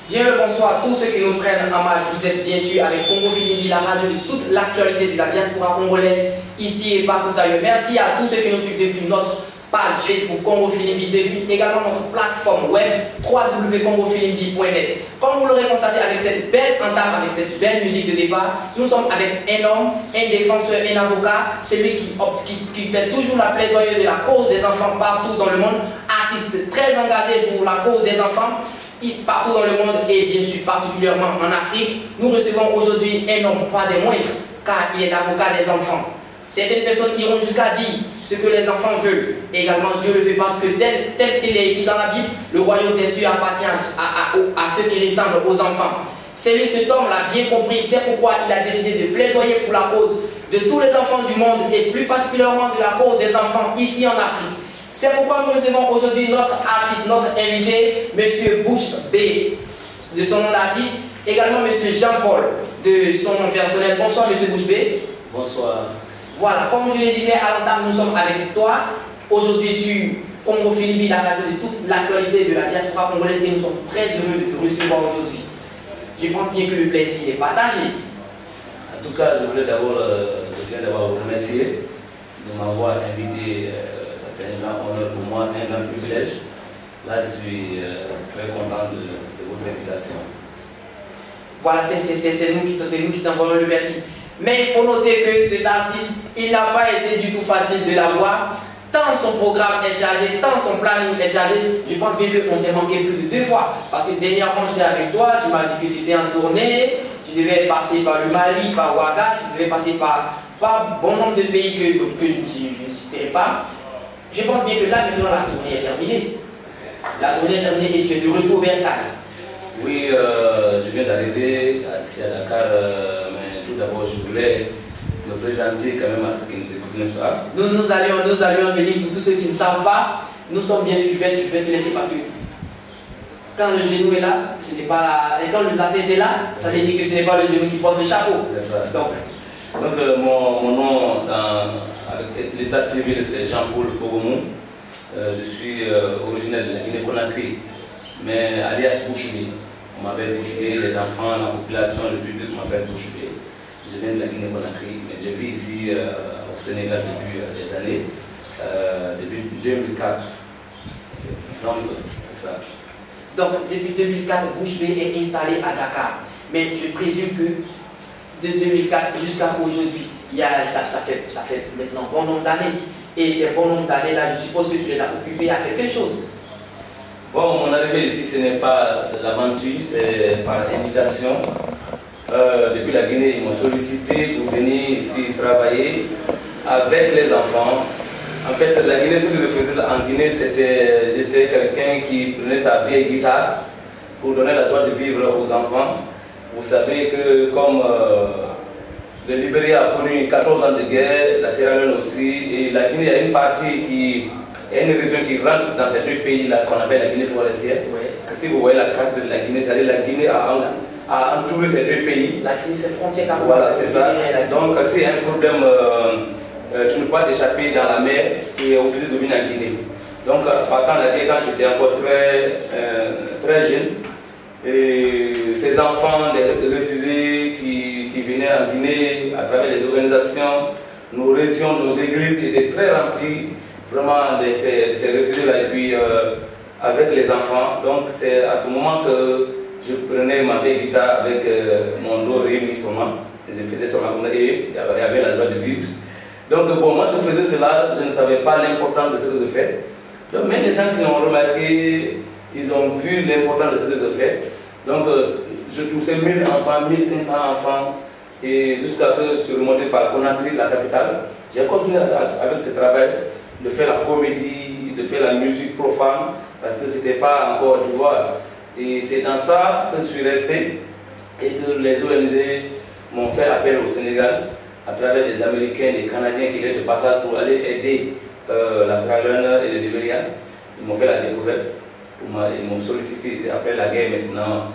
Bien le bonsoir à tous ceux qui nous prennent en marche. Vous êtes bien sûr avec Congo Filimbi, la radio de toute l'actualité de la diaspora congolaise, ici et partout ailleurs. Merci à tous ceux qui nous suivent depuis notre page Facebook Congo Filimbi, depuis également notre plateforme web www.congofilimbi.net. Comme vous l'aurez constaté avec cette belle entame, avec cette belle musique de départ, nous sommes avec un homme, un défenseur, un avocat, celui qui fait toujours la plaidoyer de la cause des enfants partout dans le monde, artiste très engagé pour la cause des enfants partout dans le monde et bien sûr particulièrement en Afrique. Nous recevons aujourd'hui un homme pas des moindres, car il est l'avocat des enfants. Certaines personnes iront jusqu'à dire ce que les enfants veulent. Également Dieu le veut parce que tel qu'il est écrit dans la Bible, le royaume des cieux appartient à ceux qui ressemblent aux enfants. Cet homme l'a bien compris, c'est pourquoi il a décidé de plaidoyer pour la cause de tous les enfants du monde et plus particulièrement de la cause des enfants ici en Afrique. C'est pourquoi nous recevons aujourd'hui notre artiste, notre invité, M. Bouche B, de son nom d'artiste, également M. Jean-Paul, de son nom personnel. Bonsoir M. Bouche B. Bonsoir. Voilà, comme je le disais à l'entame, nous sommes avec toi, aujourd'hui sur Congo Filimbi, la radio de toute l'actualité de la diaspora congolaise, et nous sommes très heureux de te recevoir aujourd'hui. Je pense bien que le plaisir est partagé. En tout cas, je voulais d'abord, vous remercier de m'avoir invité. C'est un grand honneur pour moi, c'est un grand privilège. Là, je suis très content de votre invitation. Voilà, c'est nous qui t'envoyons le merci. Mais il faut noter que cet artiste, il n'a pas été du tout facile de l'avoir. Tant son programme est chargé, tant son planning est chargé, je pense bien qu'on s'est manqué plus de 2 fois. Parce que dernièrement, j'étais avec toi, tu m'as dit que tu étais en tournée, tu devais passer par le Mali, par Ouaga, tu devais passer par bon nombre de pays que je ne citerai pas. Je pense bien que là, maintenant, la tournée est terminée. La tournée est terminée et tu es de retour vers Dakar. Oui, je viens d'arriver ici à Dakar, mais tout d'abord, je voulais me présenter quand même à ceux qui nous écoutent, n'est-ce pas? Nous allions venir pour tous ceux qui ne savent pas. Nous sommes bien sûr, je vais te laisser parce que quand le genou est là, ce n'est pas et quand la tête est là, ça veut dire que ce n'est pas le genou qui porte le chapeau. Donc mon nom avec l'état civil, c'est Jean-Paul Bogomou. Je suis originaire de la Guinée-Conakry, mais alias Bouche B. On m'appelle Bouche B, les enfants, la population, le public m'appelle Bouche B. Je viens de la Guinée-Conakry, mais je vis ici au Sénégal depuis des années, depuis 2004. Donc, c'est ça. Donc, depuis 2004, Bouche B est installé à Dakar. Mais je présume que de 2004 jusqu'à aujourd'hui, ça fait maintenant bon nombre d'années. Et ces bon nombre d'années là, je suppose que tu les as occupés à quelque chose. Bon, mon arrivée ici, ce n'est pas de l'aventure, c'est par invitation. Depuis la Guinée, ils m'ont sollicité pour venir ici travailler avec les enfants. En fait, la Guinée, ce que je faisais en Guinée, c'était j'étais quelqu'un qui prenait sa vieille guitare pour donner la joie de vivre aux enfants. Vous savez que comme le Libéria a connu 14 ans de guerre, la Sierra Leone aussi, et la Guinée a une partie qui est une région qui rentre dans ces 2 pays-là qu'on appelle la Guinée forestière. Ouais. Si vous voyez la carte de la Guinée, c'est-à-dire la Guinée a entouré ces 2 pays. La Guinée fait frontière avec voilà, c'est ça. Donc c'est un problème, tu ne peux pas t'échapper dans la mer, tu es obligé de venir en Guinée. Donc partant de la guerre, quand j'étais encore très jeune, et ces enfants, les réfugiés qui venaient en Guinée à travers les organisations, nos régions, nos églises étaient très remplies vraiment de ces réfugiés-là. Et puis avec les enfants, donc c'est à ce moment que je prenais ma vieille guitare avec mon dos réuni seulement. Je faisais seulement comme ça et il y avait la joie de vivre. Donc bon, moi je faisais cela, je ne savais pas l'importance de ce que je fais. Donc même les gens qui ont remarqué, ils ont vu l'importance de ce que je fais. Donc je touchais 1000 enfants, 1500 enfants, et jusqu'à ce que je suis remonté par Conakry, la capitale. J'ai continué avec ce travail de faire la comédie, de faire la musique profane, parce que ce n'était pas encore du voir. Et c'est dans ça que je suis resté et que les ONG m'ont fait appel au Sénégal à travers des Américains, des Canadiens qui étaient de passage pour aller aider la Sierra Leone et le Libéria. Ils m'ont fait la découverte, ils m'ont sollicité, c'est après la guerre maintenant.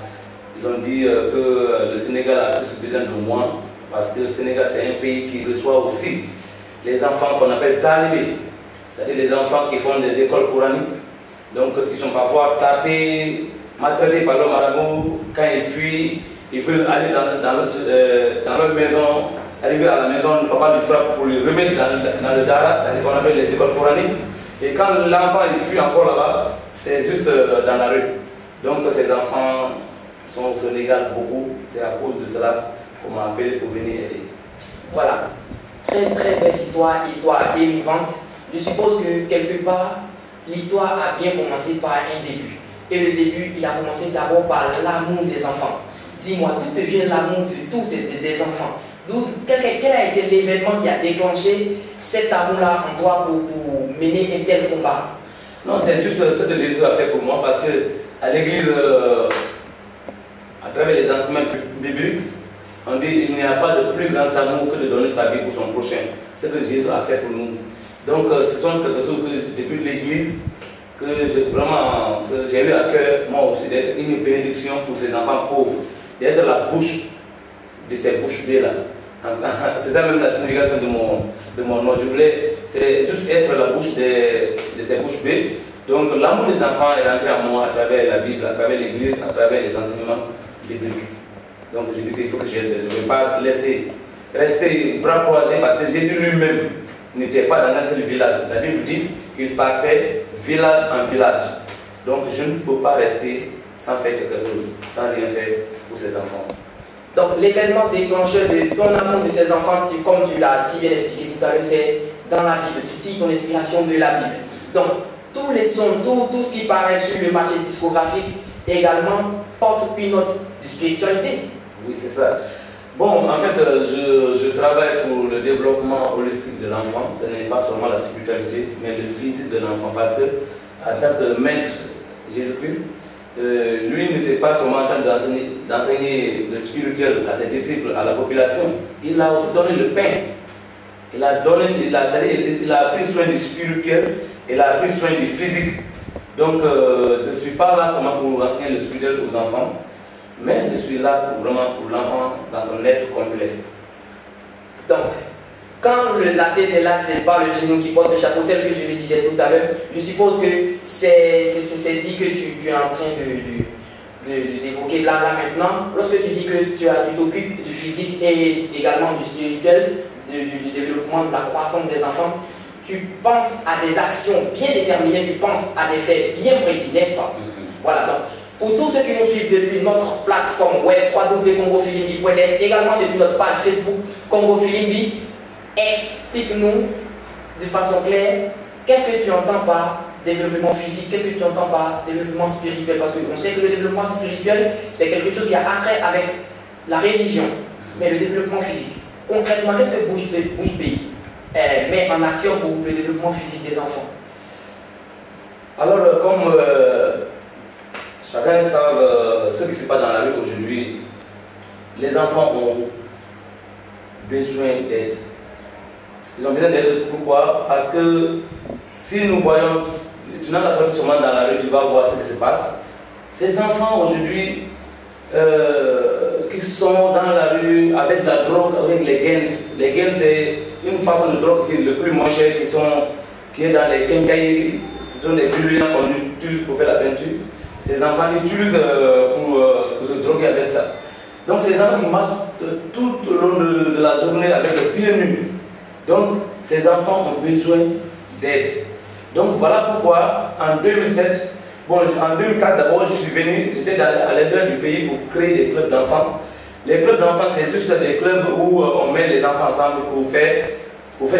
Ils ont dit que le Sénégal a plus besoin de moi parce que le Sénégal c'est un pays qui reçoit aussi les enfants qu'on appelle talibés, c'est-à-dire les enfants qui font des écoles coraniques, donc qui sont parfois tapés maltraités par leurs marabouts, quand ils fuient, ils veulent aller dans leur maison, arriver à la maison, le papa lui frappe pour lui remettre dans le dara, c'est-à-dire qu'on appelle les écoles coraniques. Et quand l'enfant il fuit encore là-bas, c'est juste dans la rue. Donc ces enfants se régalent beaucoup, c'est à cause de cela qu'on m'a appelé pour venir aider. Voilà, très belle histoire, histoire émouvante. Je suppose que quelque part, l'histoire a bien commencé par un début. Et le début, il a commencé d'abord par l'amour des enfants. Dis-moi, d'où te vient l'amour de tous des enfants? Quel a été l'événement qui a déclenché cet amour-là en toi pour mener un tel combat? Non, c'est juste ce que Jésus a fait pour moi, parce que à l'église, à travers les enseignements bibliques, on dit qu'il n'y a pas de plus grand amour que de donner sa vie pour son prochain. C'est ce que Jésus a fait pour nous. Donc, ce sont quelque chose que depuis l'église, que j'ai eu à cœur, moi aussi, d'être une bénédiction pour ces enfants pauvres, d'être la bouche de ces bouches bées là. C'est ça même la signification de mon nom. Je voulais, c'est juste être la bouche de ces bouches bées. Donc, l'amour des enfants est rentré en moi à travers la Bible, à travers l'église, à travers les enseignements bibliques. Donc, je dis qu'il faut que j'aide. Je ne vais pas laisser rester bras croisés, parce que Jésus lui-même n'était pas dans un seul village. La Bible dit qu'il partait village en village. Donc, je ne peux pas rester sans faire quelque chose, sans rien faire pour ces enfants. Donc, l'événement déclencheur de ton amour de ces enfants, comme tu l'as si bien expliqué tout à l'heure, c'est dans la Bible. Tu tires ton inspiration de la Bible. Donc, tous les sons, tout ce qui paraît sur le marché discographique également porte une note de spiritualité. Oui, c'est ça. Bon, en fait, je travaille pour le développement holistique de l'enfant. Ce n'est pas seulement la spiritualité, mais le physique de l'enfant. Parce que, en tant que maître Jésus-Christ, lui n'était pas seulement en train d'enseigner le spirituel à ses disciples, à la population. Il a aussi donné le pain. Il a pris soin du spirituel, il a pris soin du physique. Donc, je ne suis pas là seulement pour enseigner le spirituel aux enfants, mais je suis là vraiment pour l'enfant dans son être complet. Donc, quand la tête est là, c'est pas le genou qui porte le chapeau, tel que je le disais tout à l'heure. Je suppose que c'est dit que tu es en train d'évoquer là maintenant. Lorsque tu dis que tu t'occupes du physique et également du spirituel, du développement, de la croissance des enfants, tu penses à des actions bien déterminées, tu penses à des faits bien précis, n'est-ce pas? Voilà, donc, pour tous ceux qui nous suivent depuis notre plateforme web www.congofilimbi.net, également depuis notre page Facebook Congo Filimbi, explique-nous de façon claire qu'est-ce que tu entends par développement physique, qu'est-ce que tu entends par développement spirituel, parce qu'on sait que le développement spirituel c'est quelque chose qui a attrait avec la religion, mais le développement physique, concrètement, qu'est-ce que Bouche Pays met en action pour le développement physique des enfants? Alors, comme chacun sait ce qui se passe dans la rue aujourd'hui, les enfants ont besoin d'aide. Ils ont besoin d'aide, pourquoi? Parce que si nous voyons, tu n'as pas sorti seulement dans la rue, tu vas voir ce qui se passe. Ces enfants aujourd'hui qui sont dans la rue avec la drogue, avec les gains. Les gains, c'est une façon de drogue qui est le plus moins cher, qui est dans les quincailleries. Ce sont des brûlures qu'on utilise pour faire la peinture. Ces enfants l'utilisent pour se droguer avec ça. Donc ces enfants qui marchent tout au long de la journée avec le pied nu. Donc ces enfants ont besoin d'aide. Donc voilà pourquoi en 2007, en 2004 d'abord je suis venu, j'étais à l'intérieur du pays pour créer des clubs d'enfants. Les clubs d'enfants c'est juste des clubs où on met les enfants ensemble pour faire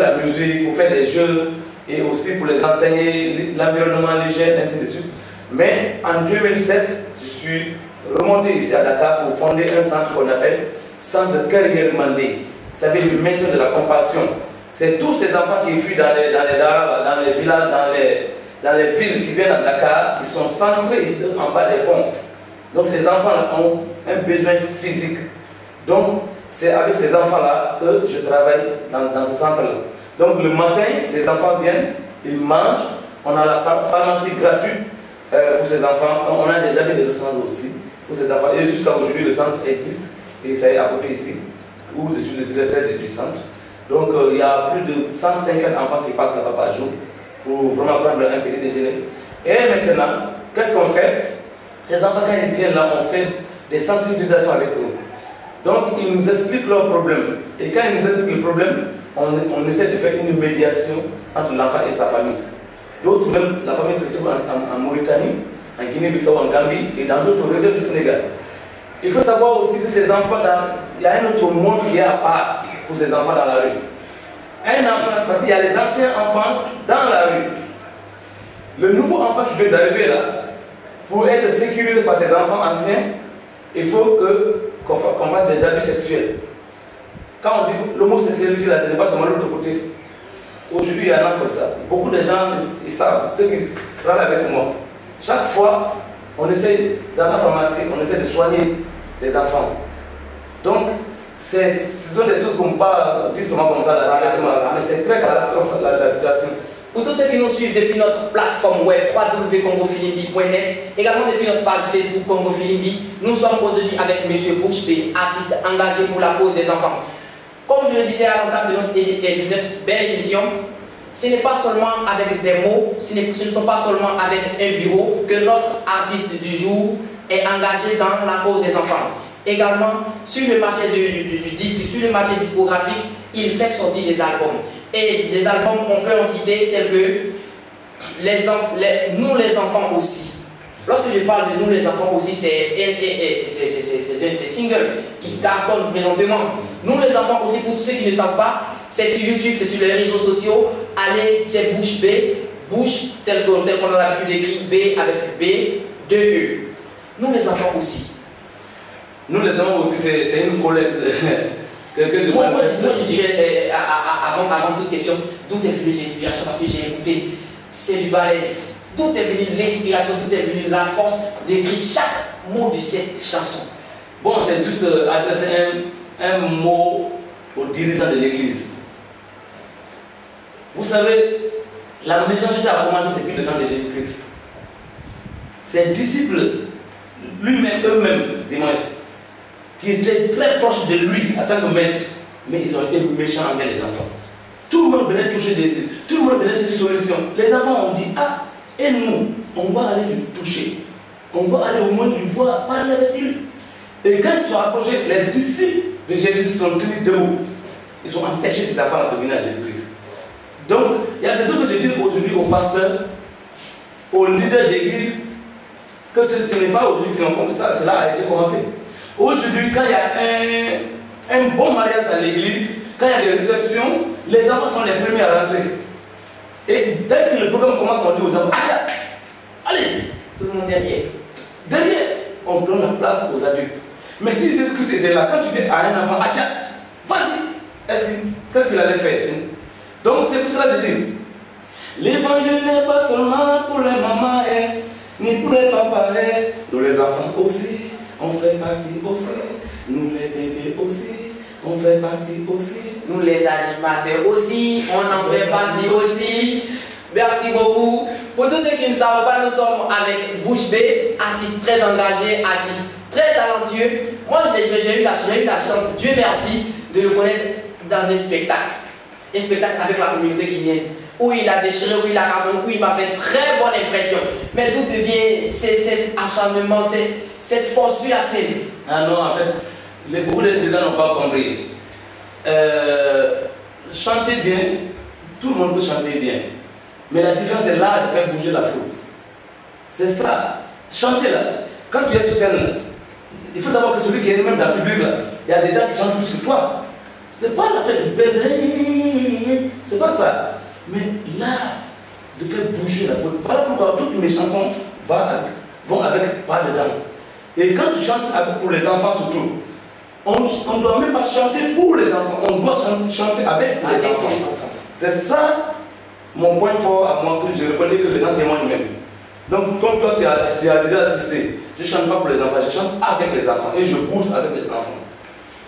la musique, pour faire des jeux et aussi pour les enseigner l'environnement, l'hygiène, ainsi de suite. Mais en 2007, je suis remonté ici à Dakar pour fonder un centre qu'on appelle Centre Carrière Mandé. Ça veut dire le maintien de la compassion. C'est tous ces enfants qui fuient dans les daras, dans les villages, dans les villes qui viennent à Dakar, ils sont centrés ici en bas des ponts. Donc ces enfants-là ont un besoin physique. Donc c'est avec ces enfants-là que je travaille dans ce centre-là. Donc le matin, ces enfants viennent, ils mangent, on a la pharmacie gratuite pour ces enfants, on a déjà mis des recenses aussi pour ces enfants. Et jusqu'à aujourd'hui, le centre existe, et ça est à côté ici, où je suis le directeur du centre. Donc il y a plus de 150 enfants qui passent là-bas par jour pour vraiment prendre un petit déjeuner. Et maintenant, qu'est-ce qu'on fait? Ces enfants, quand ils viennent là, on fait des sensibilisations avec eux. Donc, ils nous expliquent leurs problèmes. Et quand ils nous expliquent le problème, on essaie de faire une médiation entre l'enfant et sa famille. D'autres même, la famille se trouve en Mauritanie, en Guinée-Bissau, en Gambie et dans d'autres régions du Sénégal. Il faut savoir aussi que ces enfants, il y a un autre monde qui est à part pour ces enfants dans la rue. Un enfant, parce qu'il y a les anciens enfants dans la rue. Le nouveau enfant qui vient d'arriver là, pour être sécurisé par ses enfants anciens, il faut qu'on fasse des abus sexuels. Quand on dit l'homosexualité là, ce n'est pas seulement l'autre côté. Aujourd'hui, il y en a comme ça. Beaucoup de gens, ils savent, ceux qui travaillent avec moi. Chaque fois, on essaie, dans la pharmacie, on essaie de soigner les enfants. Donc, ce sont des choses qu'on ne peut pas dire seulement comme ça, mais c'est très catastrophique la situation. Pour tous ceux qui nous suivent depuis notre plateforme web www.congofilimbi.net, également depuis notre page Facebook Congo Filimbi, nous sommes aujourd'hui avec M. Bouche B, artiste engagé pour la cause des enfants. Comme je le disais à l'entame de notre belle émission, ce n'est pas seulement avec des mots, ce ne sont pas seulement avec un bureau que notre artiste du jour est engagé dans la cause des enfants. Également, sur le marché du disque, sur le marché discographique, il fait sortir des albums. Et des albums, on peut en citer tels que Nous les enfants aussi. Lorsque je parle de Nous les enfants aussi, c'est des singles qui cartonnent présentement. Nous les enfants aussi, pour tous ceux qui ne savent pas, c'est sur YouTube, c'est sur les réseaux sociaux. Allez, c'est Bouche B, Bouche tel qu'on a l'habitude d'écrire B avec B, 2E. Nous les enfants aussi. Nous les enfants aussi, c'est une collecte. Moi, je dirais, avant toute question, d'où est venue l'inspiration? Parce que j'ai écouté, c'est du balèze. D'où est venue l'inspiration, d'où est venue la force d'écrire chaque mot de cette chanson? Bon, c'est juste adresser un mot aux dirigeants de l'église. Vous savez, la méchanceté a commencé depuis le temps de Jésus-Christ. Ses disciples, eux-mêmes, dis-moi, qui étaient très proches de lui en tant que maître, mais ils ont été méchants envers les enfants. Tout le monde venait toucher Jésus, tout le monde venait chercher solution. Les enfants ont dit, ah, et nous, on va aller lui toucher. On va aller au moins lui voir, parler avec lui. Et quand ils sont approchés, les disciples de Jésus sont tenus debout. Ils ont empêché ces enfants de venir à Jésus-Christ. Donc, il y a des choses que je dis aujourd'hui aux pasteurs, aux leaders d'église, que ce n'est pas aujourd'hui qu'ils ont commencé, cela a été commencé. Aujourd'hui, quand il y a un bon mariage à l'église, quand il y a des réceptions, les enfants sont les premiers à rentrer. Et dès que le programme commence, on dit aux enfants, Acha, allez, tout le monde derrière. Derrière, on donne la place aux adultes. Mais si Jésus-Christ était là, quand tu dis à un enfant, Acha, vas-y, qu'est-ce qu'il allait faire? Donc c'est pour ça que je dis, l'évangile n'est pas seulement pour les mamans, ni pour les papas, nous les enfants aussi. On fait partie aussi, nous les bébés aussi, on fait partie aussi. Nous les animateurs aussi, on en fait partie aussi. Merci beaucoup. Pour tous ceux qui ne savent pas, nous sommes avec Bouche B, artiste très engagé, artiste très talentueux. Moi, j'ai eu la chance, Dieu merci, de le connaître dans un spectacle. Un spectacle avec la communauté guinéenne, où il a déchiré, où il a cartonné, où il m'a fait très bonne impression. Mais tout devient cet acharnement, cette force sur la scène. Ah non, en fait, beaucoup de gens n'ont pas compris. Chanter bien, tout le monde peut chanter bien. Mais la différence est là de faire bouger la foule. C'est ça. Chanter là, quand tu es sur scène là, il faut savoir que celui qui est même dans le public là, il y a des gens qui chantent plus sur toi. C'est pas la fête de bébé, c'est pas ça. Mais là, de faire bouger la foule. Voilà pourquoi toutes mes chansons vont avec pas de danse. Et quand tu chantes pour les enfants surtout, on ne doit même pas chanter pour les enfants, on doit chanter avec les enfants. C'est ça mon point fort à moi, que je reconnais que les gens témoignent même. Donc comme toi tu as déjà assisté, je ne chante pas pour les enfants, je chante avec les enfants et je bouge avec les enfants.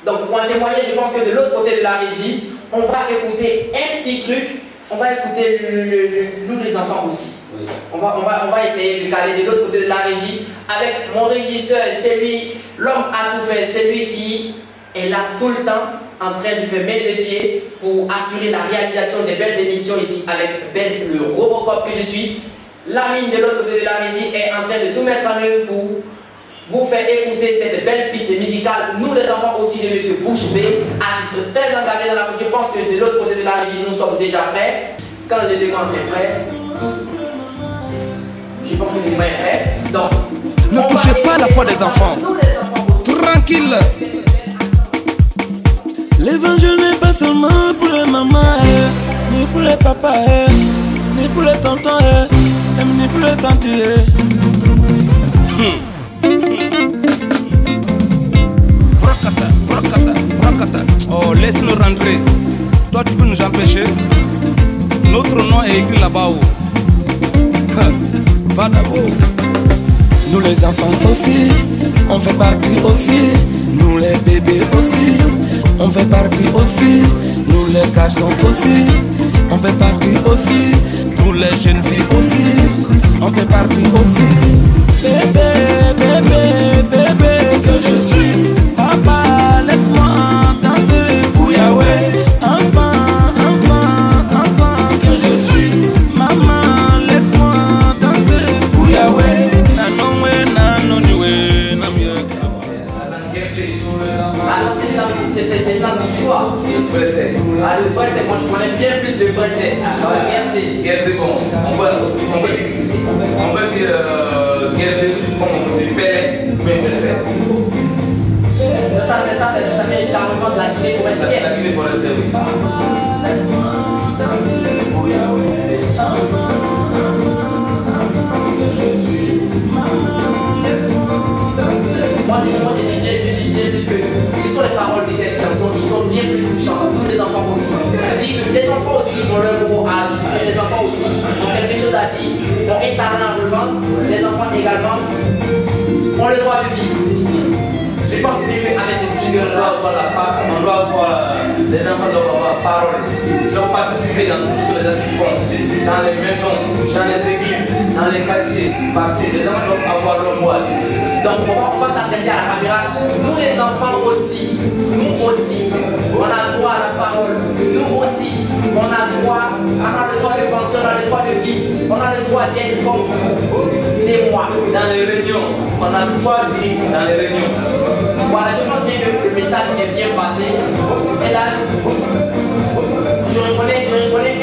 Donc pour en témoigner, je pense que de l'autre côté de la régie, on va écouter un petit truc, on va écouter nous les enfants aussi. Oui. On va essayer de caler de l'autre côté de la régie avec mon régisseur, c'est lui, l'homme à tout faire, c'est lui qui est là tout le temps en train de faire mains et pieds pour assurer la réalisation des belles émissions ici avec Ben, le Robocop que je suis. Lamine de l'autre côté de la régie est en train de tout mettre en œuvre pour vous faire écouter cette belle piste musicale. Nous les enfants aussi de M. Bouche B, artiste très engagé dans la musique. Je pense que de l'autre côté de la régie, nous sommes déjà prêts. Quand le décompte est prêt, je pense que le décompte est prêt. Donc, ne touchez pas la foi des enfants. Tranquille. L'évangile n'est pas seulement pour les mamans, ni pour les papas, ni pour les tontons, ni pour les tantes. Brokata. Oh, laisse-le rentrer. Toi, tu peux nous empêcher. Notre nom est écrit là-bas. Va d'abord. Nous les enfants aussi, on fait partie aussi. Nous les bébés aussi, on fait partie aussi. Nous les garçons aussi, on fait partie aussi. Nous les jeunes filles aussi, on fait partie aussi. Bébé, que je suis. Papa, laisse-moi danser pour Yahweh. Enfant, que je suis. Maman, laisse-moi danser pour Yahweh. C'est une langue d'histoire. Le préfet. Ah, le préfet, moi je connais bien plus le préfet. Regardez. Regardez comment. On peut dire regardez comment on dit père, mais préfet. Ça vient carrément de la Guinée forestière. La Guinée forestière, oui. Moi j'ai dit parce que ce sont les paroles de cette chanson qui sont bien plus touchantes. Tous les enfants aussi. Les enfants aussi ont leur mot à dire. Les enfants aussi ont quelque chose à dire. Ont un talent à revendre. Les enfants également ont le droit de vivre. Je pense que avec ce single-là, on doit avoir les enfants doivent avoir parole. Ils doivent participer dans tout ce que les adultes font. Dans les maisons, dans les églises, dans les quartiers, partout. Les enfants doivent avoir leur mot à dire. Donc on va s'adresser à la caméra. Nous les enfants aussi, on a droit à la parole. Nous aussi, on a le droit de penser, on a le droit de vivre, on a le droit d'être comme vous. C'est moi. Dans les réunions, on a le droit de dire dans les réunions. Voilà, je pense bien que le message est bien passé. Et là, je reconnais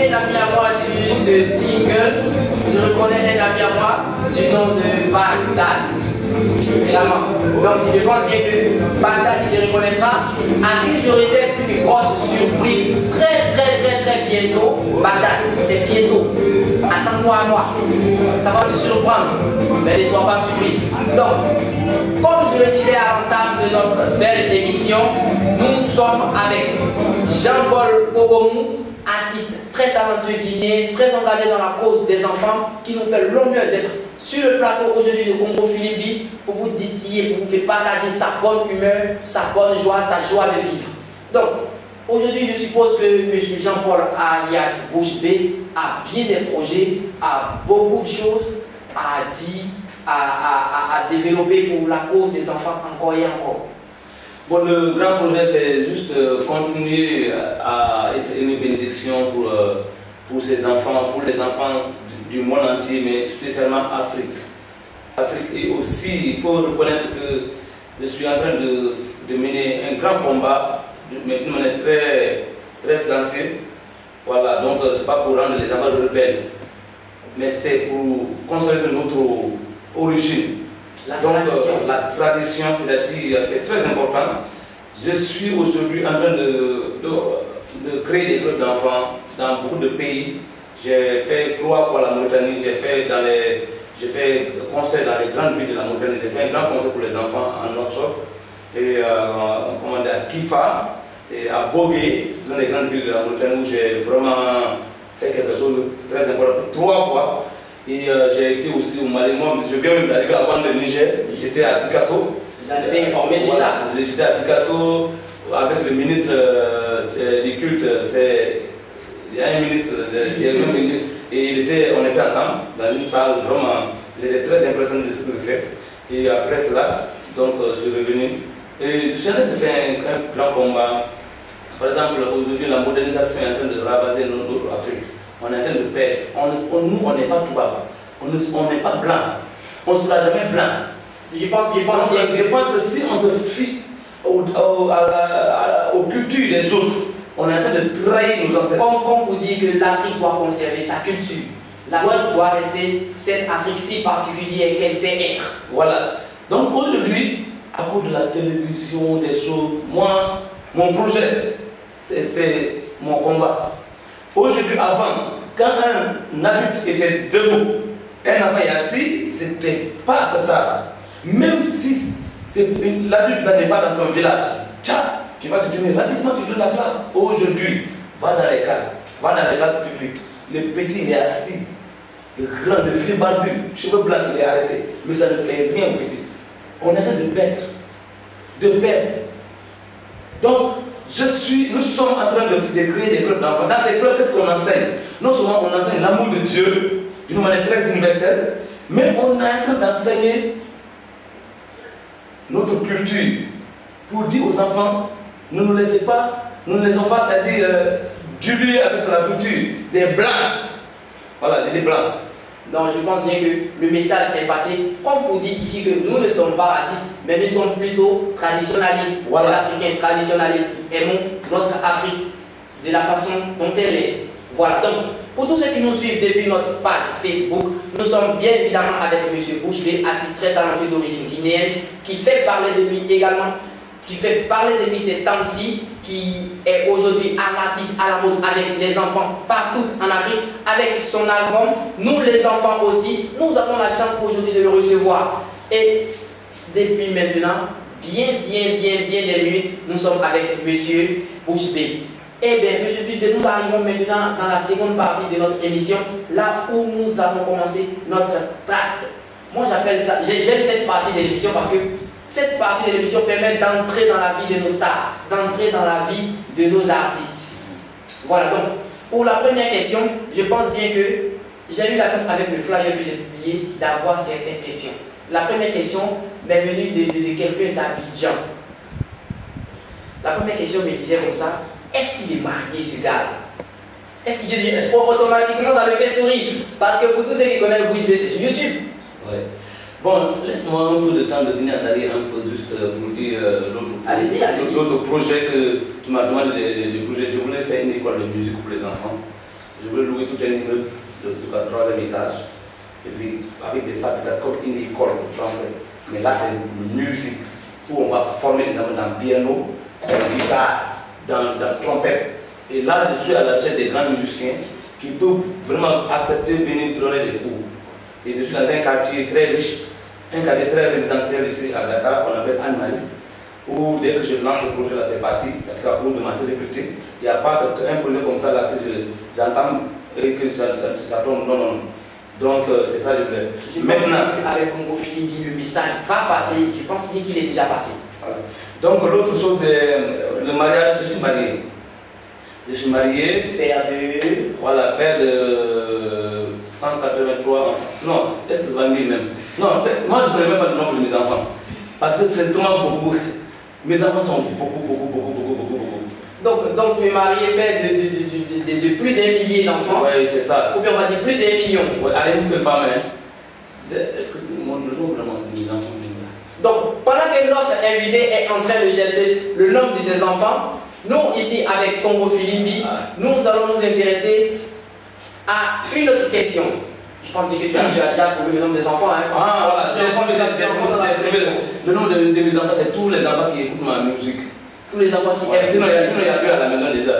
un ami à moi sur ce single. Je reconnais un ami à moi du nom de Bagdad. Également. Donc je pense bien que Bagdad il se reconnaîtra. À qui je réserve une grosse surprise très bientôt. Bagdad, c'est bientôt. Attends-moi à moi. Ça va te surprendre. Mais ne sois pas surpris. Donc, comme je le disais à l'entame de notre belle émission, nous sommes avec Jean-Paul Ogomou, artiste très talentueux guinéen, très engagé dans la cause des enfants, qui nous fait l'honneur d'être sur le plateau aujourd'hui de Congo Philippe pour vous distiller, pour vous faire partager sa bonne humeur, sa bonne joie, sa joie de vivre. Donc, aujourd'hui, je suppose que M. Jean-Paul alias Bouche B a bien des projets, a beaucoup de choses à dire, à développer pour la cause des enfants encore et encore. Bon, le grand projet, c'est juste continuer à être une bénédiction pour ces enfants, pour les enfants du monde entier, mais spécialement Afrique. Et aussi, il faut reconnaître que je suis en train de mener un grand combat, mais d'une manière très silencieuse. Voilà, donc c'est pas pour rendre les enfants rebelles, mais c'est pour conserver notre origine. La tradition, c'est-à-dire, c'est très important. Je suis aujourd'hui en train de créer des groupes d'enfants dans beaucoup de pays. J'ai fait 3 fois la Mauritanie, j'ai fait concert dans les grandes villes de la Mauritanie, j'ai fait un grand concert pour les enfants en Nord-Chok, et à Kifa, et à Bogué, ce sont les grandes villes de la Mauritanie où j'ai vraiment fait quelque chose de très important, 3 fois. Et j'ai été aussi au Mali. Moi, je viens même d'arriver avant le Niger. J'étais à Sikasso. J'en ai bien informé déjà. J'étais à Sikasso avec le ministre du culte. Il y a un ministre, et on était ensemble dans une salle. Vraiment, il était très impressionné de ce que je fais. Et après cela, donc je suis revenu. Et je suis en train de faire un grand combat. Par exemple, aujourd'hui, la modernisation est en train de ravager notre Afrique. On est en train de perdre. Nous, on n'est pas Toubab. On n'est pas blanc. On ne sera jamais blanc. Je pense bien que... Je pense que si on se fie aux cultures des autres, on est en train de trahir nos ancêtres. Comme vous dites que l'Afrique doit conserver sa culture. L'Afrique doit rester cette Afrique si particulière qu'elle sait être. Voilà. Donc aujourd'hui, à cause de la télévision, des choses, moi, mon projet, c'est mon combat. Aujourd'hui, avant, quand un adulte était debout, un enfant est assis, c'était pas acceptable. Même si l'adulte n'est pas dans ton village, tu vas te tenir rapidement, tu donnes la place. Aujourd'hui, va dans les cas, va dans les classes publiques. Le petit il est assis, le grand, le vieux barbu, cheveux blancs, il est arrêté. Mais ça ne fait rien au petit. On est en train de perdre. Donc, nous sommes en train de créer des clubs d'enfants. Dans ces clubs, qu'est-ce qu'on enseigne? Non seulement on enseigne l'amour de Dieu d'une manière très universelle, mais on est en train d'enseigner notre culture pour dire aux enfants, ne nous laissons pas, c'est-à-dire diluer avec la culture des blancs. Voilà, j'ai des blancs. Donc je pense bien que le message est passé. Comme vous dites ici que nous ne sommes pas racistes, mais nous sommes plutôt traditionnalistes. Voilà. Les Africains traditionnalistes qui aimons notre Afrique de la façon dont elle est. Voilà. Donc pour tous ceux qui nous suivent depuis notre page Facebook, nous sommes bien évidemment avec M. Bouche B, artiste très talentueux d'origine guinéenne, qui fait parler de lui également, qui fait parler de lui ces temps-ci, qui est aujourd'hui à la mode avec les enfants partout en Afrique, avec son album. Nous les enfants aussi, nous avons la chance aujourd'hui de le recevoir. Et depuis maintenant, bien des minutes, nous sommes avec M. Bouche B. Eh bien, M. Bouche B, nous arrivons maintenant dans la seconde partie de notre émission, là où nous avons commencé notre tract. Moi j'appelle ça, j'aime cette partie de l'émission parce que cette partie de l'émission permet d'entrer dans la vie de nos stars, d'entrer dans la vie de nos artistes. Voilà, donc, pour la première question, je pense bien que j'ai eu la chance avec le flyer que j'ai publié d'avoir certaines questions. La première question m'est venue de quelqu'un d'Abidjan. La première question me disait comme ça, est-ce qu'il est marié ce gars-là? Est-ce que je dis, automatiquement ça me fait sourire? Parce que pour tous ceux qui connaissent Bouche B, c'est sur YouTube. Ouais. Bon, laisse-moi un peu de temps de venir en arrière un peu juste pour dire l'autre projet que tu m'as demandé de projet. Je voulais faire une école de musique pour les enfants. Je voulais louer tout un immeuble de 3e étage. Et puis avec des sacs comme une école française. Mais là c'est une musique où on va former les enfants dans piano, dans guitare, dans trompette. Et là je suis à la recherche des grands musiciens qui peuvent vraiment accepter de venir donner des cours. Et je suis dans un quartier très riche, un quartier très résidentiel ici à Dakar, qu'on appelle animaliste, où dès que je lance ce projet-là, c'est parti, parce qu'à cause de ma célébrité, il n'y a pas un projet comme ça là que j'entends et que ça tombe, non. Donc c'est ça que je fais. Maintenant, avec Congo Filimbi, le message va passer, je pense bien qu'il est déjà passé. Voilà. Donc l'autre chose, c'est le mariage, je suis marié. Je suis marié. Père de... Voilà, père de 183 enfants. Non, est-ce que ça va mieux même? Non, moi je ne connais même pas le nombre de mes enfants. Parce que c'est tellement beaucoup. Mes enfants sont beaucoup. Donc tu es marié père de plus d'un millier d'enfants? Oui, c'est ça. Ou bien on va dire plus d'un million? Oui, à une seule femme. Hein. Est-ce que c'est le nombre vraiment de mes enfants? Donc pendant que notre invité est en train de chercher le nombre de ses enfants, nous ici avec Congo Filimbi, nous allons nous intéresser à une autre question. Je pense que tu as déjà trouvé le nombre des enfants. Hein? Ah voilà, j'ai trouvé le nombre de mes enfants, c'est tous les enfants qui écoutent ma musique. Tous les enfants qui aiment. Sinon il y a deux à la maison déjà.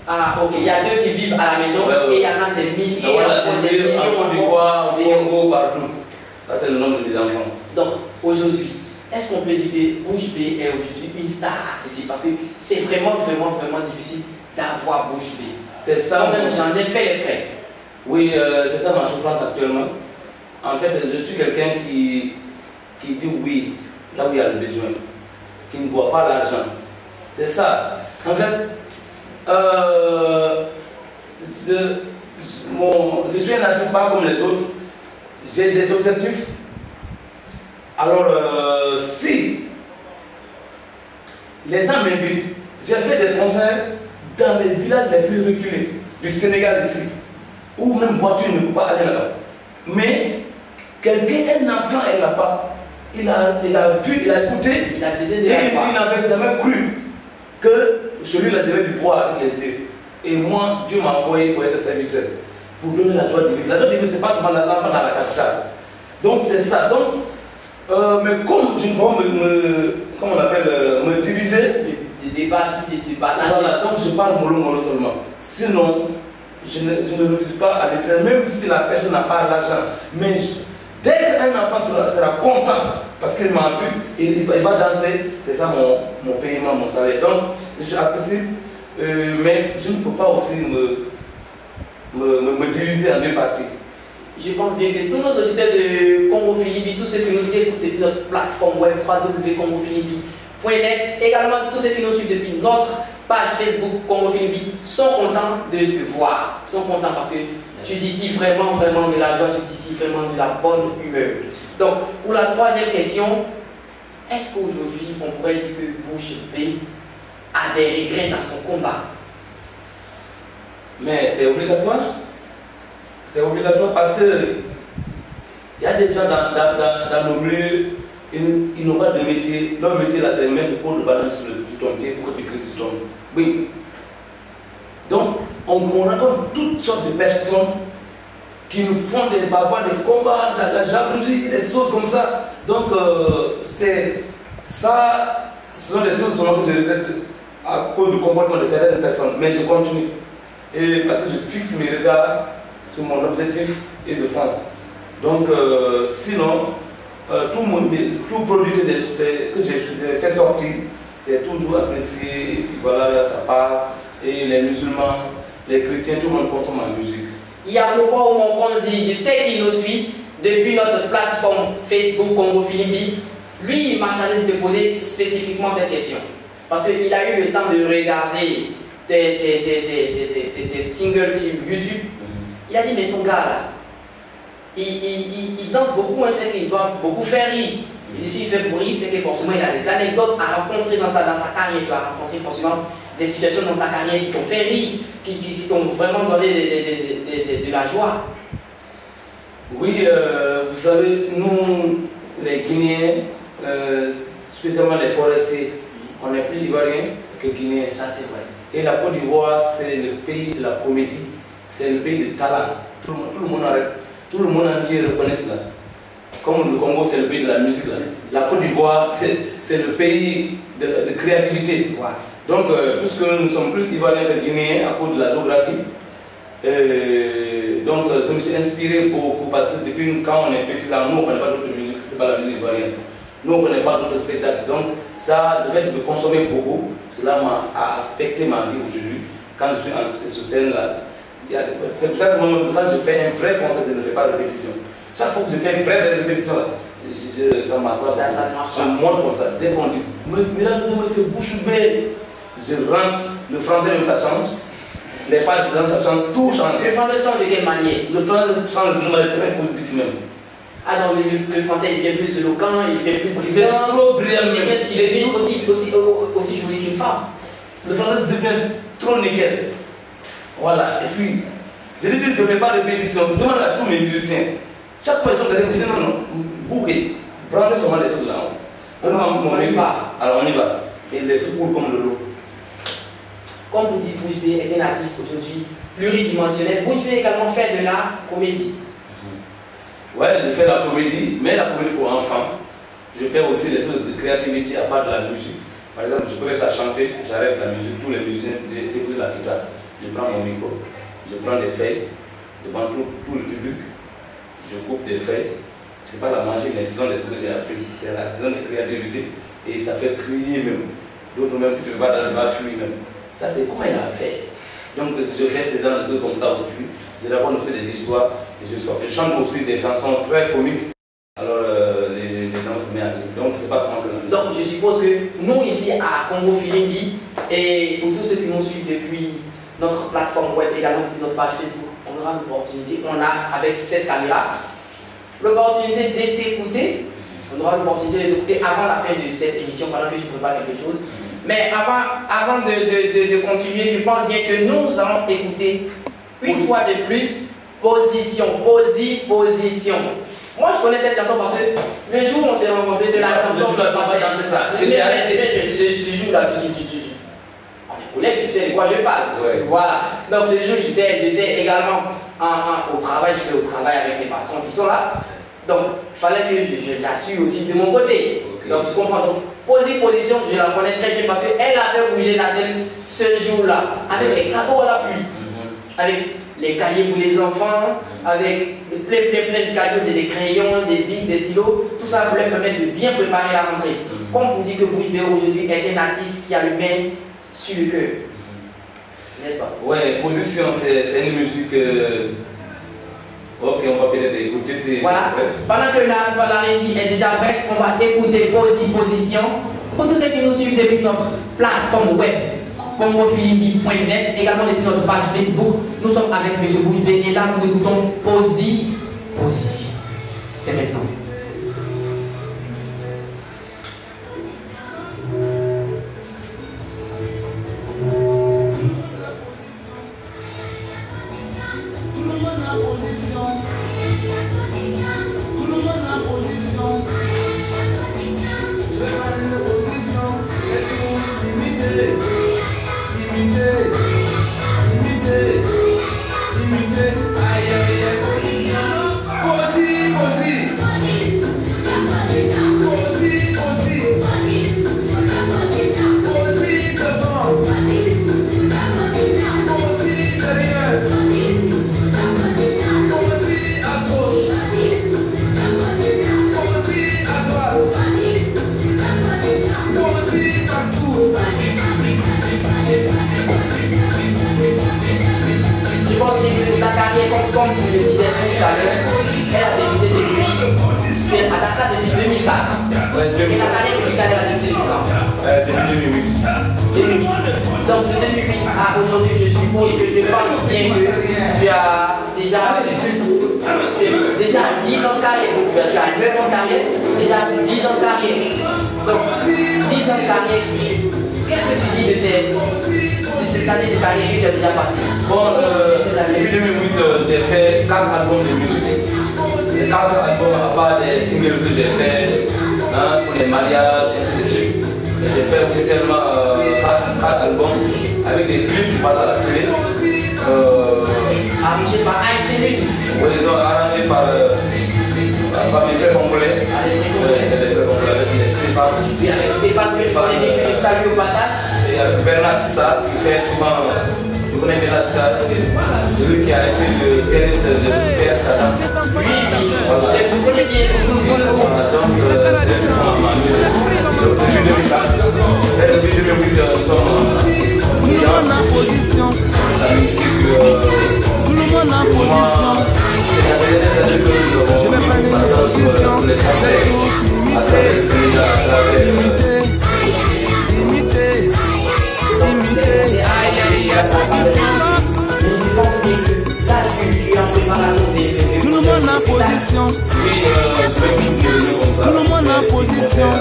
Ah ok, il y a deux qui vivent à la maison et il y en a des milliers, des millions en Congo, partout. Ça c'est le nombre de mes enfants. Donc aujourd'hui, est-ce qu'on peut dire que Bouche B est aujourd'hui une star accessible? Parce que c'est vraiment difficile d'avoir Bouche B. C'est ça. Moi-même, j'en ai fait les frais. Oui, c'est ça ma souffrance actuellement. En fait, je suis quelqu'un qui dit oui là où il y a le besoin, qui ne voit pas l'argent. C'est ça. En fait, je suis un artiste pas comme les autres. J'ai des objectifs. Alors, si les gens m'invitent, j'ai fait des concerts dans les villages les plus reculés du Sénégal ici, où même voiture ne peut pas aller là-bas. Mais quelqu'un, un enfant est là-bas, il a vu, il a écouté, Il a besoin de et la il voir. n'avait jamais cru que celui-là, je vais lui voir avec les yeux. Et moi, Dieu m'a envoyé pour être serviteur, pour donner la joie divine. La joie divine, ce n'est pas seulement l'enfant dans la capitale. Donc c'est ça. Donc, mais comme je ne peux pas comment on appelle, me diviser, De débattre, de partager. voilà, donc je parle mollo seulement. Sinon, je ne refuse pas à l'écrire, même si la personne n'a pas l'argent. Mais dès qu'un enfant sera content, parce qu'il m'a vu, il va danser, c'est ça mon paiement, mon salaire. Donc, je suis accessible, mais je ne peux pas aussi me diviser en deux parties. Je pense bien que tous nos auditeurs de Congo Philippines, tous ceux qui nous écoutent depuis notre plateforme web www.congophilippines.net, également tous ceux qui nous suivent depuis notre page Facebook Congo Philippines sont contents de te voir. Sont contents parce que tu distilles vraiment de la joie, tu distilles vraiment de la bonne humeur. Donc, pour la troisième question, est-ce qu'aujourd'hui on pourrait dire que Bouche B a des regrets dans son combat? Mais c'est obligatoire. C'est obligatoire parce que il y a des gens dans nos milieux, ils n'ont pas de métier. Leur métier là, c'est de mettre le pot de banane sur ton pied pour que tu crisses sur ton. Oui. Donc, on rencontre toutes sortes de personnes qui nous font parfois des combats, de la jalousie, des choses comme ça. Donc, c'est ça, ce sont des choses que je regrette à cause du comportement de certaines personnes. Mais je continue. Et parce que je fixe mes regards sur mon objectif et je fonce. Donc, sinon, tout produit que j'ai fait sortir, c'est toujours apprécié. Voilà, ça passe. Et les musulmans, les chrétiens, tout le monde consomme ma musique. Il y a un moment où mon conseil, je sais qu'il nous suit depuis notre plateforme Facebook Congo Philippines. Lui, il m'a chargé de te poser spécifiquement cette question. Parce qu'il a eu le temps de regarder tes singles sur YouTube. Il a dit, mais ton gars là, il danse beaucoup, hein, c'est qu'il doit beaucoup faire rire. Et si il fait pour rire, c'est que forcément il a des anecdotes à rencontrer dans sa carrière. Tu as rencontré forcément des situations dans ta carrière qui t'ont fait rire, qui t'ont vraiment donné de la joie. Oui, vous savez, nous, les Guinéens, spécialement les forestiers, on est plus ivoiriens que Guinéens. Ça, c'est vrai. Et la Côte d'Ivoire, c'est le pays de la comédie, c'est le pays de talent. Tout le monde entier reconnaît cela. Comme le Congo, c'est le pays de la musique. Là. La Côte d'Ivoire, c'est le pays de créativité. Ouais. Donc, puisque nous ne sommes plus ivoiriens que guinéens à cause de la géographie, donc je me suis inspiré beaucoup parce que depuis quand on est petit là, nous on ne connaît pas d'autres musiques, c'est pas la musique ivoirienne. Nous on ne connaît pas d'autres spectacles. Donc, ça, le fait de consommer beaucoup, cela m'a affecté ma vie aujourd'hui. Quand je suis sur scène là, c'est pour ça que quand je fais un vrai concert, je ne fais pas de répétition. Chaque fois que je fais une vraie répétition là, ça marche pas. Je montre comme ça. Dès qu'on dit, mesdames et messieurs, bouche bée, je rentre, le français même ça change, les paroles ça change, tout change. Le français change de quelle manière? Le français change d'une manière très positive même. Ah non, le français il devient plus éloquent, il devient plus brillant. Il devient trop brillant. Il devient aussi joli qu'une femme. Le français devient trop nickel. Voilà, et puis, je dis que je ne fais pas de répétition, je demande à tous mes musiciens. Chaque fois ils sont derrière, je dis non, vous, branchez seulement les choses là. On y va. Alors on y va. Et les choses coulent comme de l'eau. Comme vous dites, Bouche B est un artiste aujourd'hui pluridimensionnel. Bouche B également fait de la comédie. Ouais, je fais la comédie, mais la comédie pour enfants. Je fais aussi des choses de créativité à part de la musique. Par exemple, je commence à chanter, j'arrête la musique, tous les musiciens déposent la guitare. Je prends mon micro, je prends des feuilles devant tout le public, je coupe des feuilles. C'est pas la magie, mais ce sont des choses que j'ai appris. C'est la saison de créativité et ça fait crier même. D'autres même si tu ne veux pas dans le bas fuir même. Ça c'est comment il a fait. Donc je fais ces genre de choses comme ça aussi. Je raconte aussi des histoires et je chante aussi des chansons très comiques. Alors les gens se mettent à rire. Donc c'est pas seulement que donc je suppose que nous ici à Congo Philippines et pour tous ceux qui nous suivent depuis notre plateforme web également depuis notre page Facebook, on aura l'opportunité, on a avec cette caméra l'opportunité de t'écouter. On aura l'opportunité de t'écouter avant la fin de cette émission pendant que je prépare quelque chose. Mais avant de continuer, je pense bien que nous allons écouter une fois de plus Position. Moi, je connais cette chanson parce que le jour où on s'est rencontrés, c'est la chanson qui m'a passé dans ça. Mais ce jour-là, on est collègues, tu sais de quoi je parle. Ouais. Voilà. Donc, ce jour, j'étais également au travail, j'étais au travail avec les patrons qui sont là. Donc, il fallait que j'assure aussi de mon côté. Okay. Donc, tu comprends. Donc, position, je la connais très bien parce qu'elle a fait bouger la scène ce jour-là, avec les cadeaux à l'appui, avec les cahiers pour les enfants, avec plein de cadeaux, des crayons, des billes, des stylos. Tout ça pour leur permettre de bien préparer la rentrée. Comme vous dites que Bouche Bée aujourd'hui est un artiste qui a le main sur le cœur. N'est-ce pas? Ouais, position, c'est une musique. Ok, on va peut-être écouter. Voilà. Pendant que la régie est déjà prête, on va écouter Position. Pour tous ceux qui nous suivent depuis notre plateforme web, congophilippi.net, également depuis notre page Facebook, nous sommes avec M. Bouche Bée et là nous écoutons Position. C'est maintenant. Comme je le disais tout à l'heure, elle a débuté depuis 2004. Ouais, Et la carrière musicale, elle a débuté depuis quand? 2008. Donc de 2008 à aujourd'hui, je suppose que je pense bien que tu as déjà 10 ans de carrière. Donc tu as 9 ans de carrière, déjà 10 ans de carrière. Donc 10 ans de carrière, qu'est-ce que tu dis de ces années de carrière que tu as déjà passées? Bon, depuis 2008, j'ai fait 4 albums de musique. Les 4 albums, à part des singles que j'ai fait pour les mariages, et ainsi de suite. J'ai fait officiellement 4 albums avec des clips qui passent à la télé. Arrangé par AIC Music. Oui, ils ont arrangé par mes frères congolais. C'est les frères congolais avec Stéphane. Oui, avec Stéphane, que je salue au passage. Et avec Bernard Sissa, qui fait souvent. Vous connaissez Bernard Sissa, celui qui a été le pianiste de Pierre Sadam. Oui, vous connaissez bien. Donc, c'est vraiment depuis 2004. Et depuis 2008, nous sommes en position. La musique. Tout le monde en position. Je vais prendre une position. C'est tous limité. Je pense que là, tu es en préparation des. Tout le monde en position. Tout le monde en position.